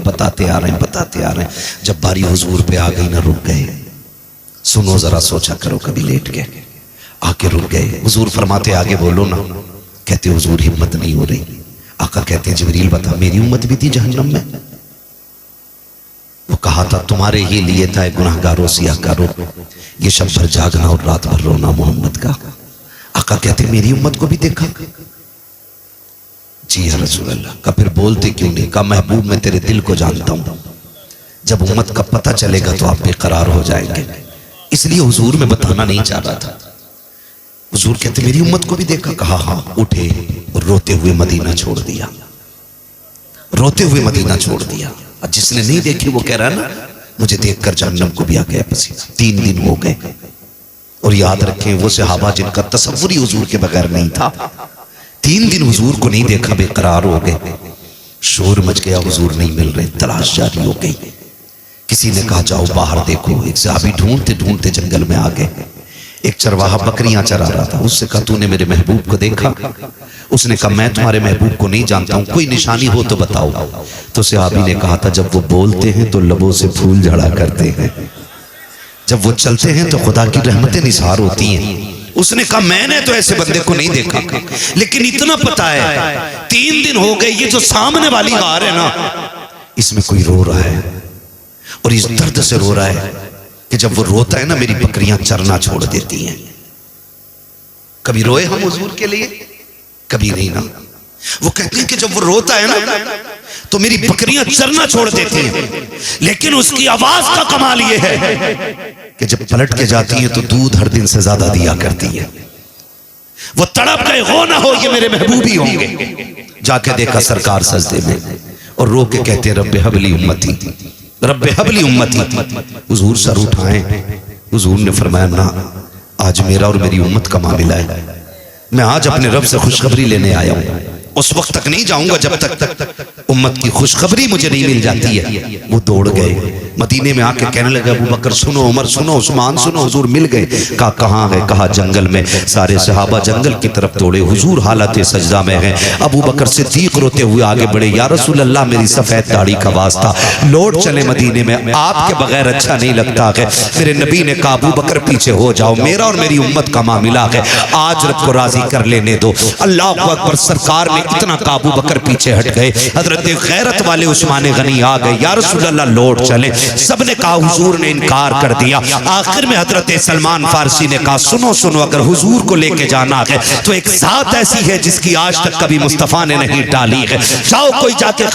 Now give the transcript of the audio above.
बताते आ रहे हैं। जब बारी हुजूर पे आ गई ना, रुक गए। सुनो जरा, सोचा करो, कभी लेट के आके रुक गए। हुजूर फरमाते आगे बोलो ना। कहते हुजूर हिम्मत नहीं हो रही। आका कहते हैं जिब्रील बता, मेरी उम्मत भी थी जहन्नम में। वो कहा था तुम्हारे ही लिए था गुनाहगारों सियाहकारों, ये शब भर जागना और रात भर रोना मोहम्मद का। आका कहते मेरी उम्मत को भी देखा? जी या रसूल अल्लाह। का फिर बोलते क्यों नहीं? का महबूब मैं तेरे दिल को जानता हूं, जब उम्मत का पता चलेगा तो आप बेकरार हो जाएंगे, इसलिए हुजूर में बताना नहीं चाह रहा था। हुजूर कहते मेरी उम्मत को भी देखा? कहा हाँ। उठे और रोते हुए मदीना छोड़ दिया, रोते हुए मदीना छोड़ दिया। और जिसने नहीं देखी वो कह रहा है ना, मुझे देखकर जहन्नम को भी आ गया पसीना। 3 दिन हो गए। और याद रखें वो सहाबा जिनका तसव्वुर ही हुजूर के बगैर नहीं था, 3 दिन हुजूर को नहीं देखा, बेकरार हो गए। शोर मच गया, हुजूर नहीं मिल रहे, तलाश जारी हो गई। किसी ने कहा जाओ बाहर देखो। एक सहाबी ढूंढते ढूंढते जंगल में आ गए। एक चरवाहा बकरियां चरा रहा था। उससे कहा तूने मेरे महबूब को देखा? उसने कहा मैं तुम्हारे महबूब को नहीं जानता हूं, कोई निशानी हो तो बताओ। तो सहाबी ने कहा था जब वो बोलते हैं तो लबों से फूल झड़ा करते हैं, जब वो चलते हैं तो खुदा की रहमतें निसार होती हैं। उसने कहा मैंने तो ऐसे बंदे को नहीं देखा, लेकिन इतना पता है 3 दिन हो गए, ये जो सामने वाली हार है ना, इसमें कोई रो रहा है और इस दर्द से रो रहा है कि जब वो रोता है ना मेरी बकरियां चरना छोड़ देती हैं। कभी रोए हम हुजूर के लिए? कभी नहीं ना। वो कहते हैं कि जब वो रोता है ना तो मेरी बकरियां चरना छोड़ देती हैं, लेकिन उसकी आवाज का कमाल ये है कि जब पलट के जाती है तो दूध हर दिन से ज्यादा दिया करती है। वो तड़प गए, हो ना हो ये मेरे महबूब ही होंगे। जाके देखा सरकार सजदे में और रो के कहते रब्बे हबली उम्मती, रब्बे हबली उम्मती। हुजूर सर उठाए। हुजूर ने फरमाया ना, आज मेरा और मेरी उम्मत का मामला है, मैं आज अपने रब से खुशखबरी लेने आया हूं। उस वक्त तक नहीं जाऊंगा जब तक उम्मत की खुशखबरी मुझे नहीं मिल जाती है। वो दौड़ गए मदीने में, आके कहने लगे अबू बकर सुनो, उमर सुनो, उस्मान सुनो। हुजूर मिल गए। कहा कहाँ है? कहा जंगल में। सारे सहाबा जंगल की तरफ दौड़े। हुजूर हालत सजदा में है। अबू बकर सिद्दीक रोते हुए आगे बढ़े, या रसूल अल्लाह मेरी सफेद दाढ़ी का वास्ता, लौट चले मदीने में, आपके बगैर अच्छा नहीं लगता है। मेरे नबी ने कहा अबू बकर पीछे हो जाओ, मेरा और मेरी उम्मत का मामला है, आज रब को राजी कर लेने दो। अल्लाह अकबर। सरकार ने इतना काबू बकर पीछे हट गए। हजरत गैरत वाले उस्मान गनी आ गए, या रसूल अल्लाह लौट चले। सबने कहा हुजूर ने इनकार कर दिया। आखिर में हजरत सलमान फारसी ने कहा सुनो सुनो, अगर हुजूर को लेके जाना है तो एक जात ऐसी है जिसकी आज तक कभी मुस्तफा ने नहीं डाली है, जाओ कोई जाके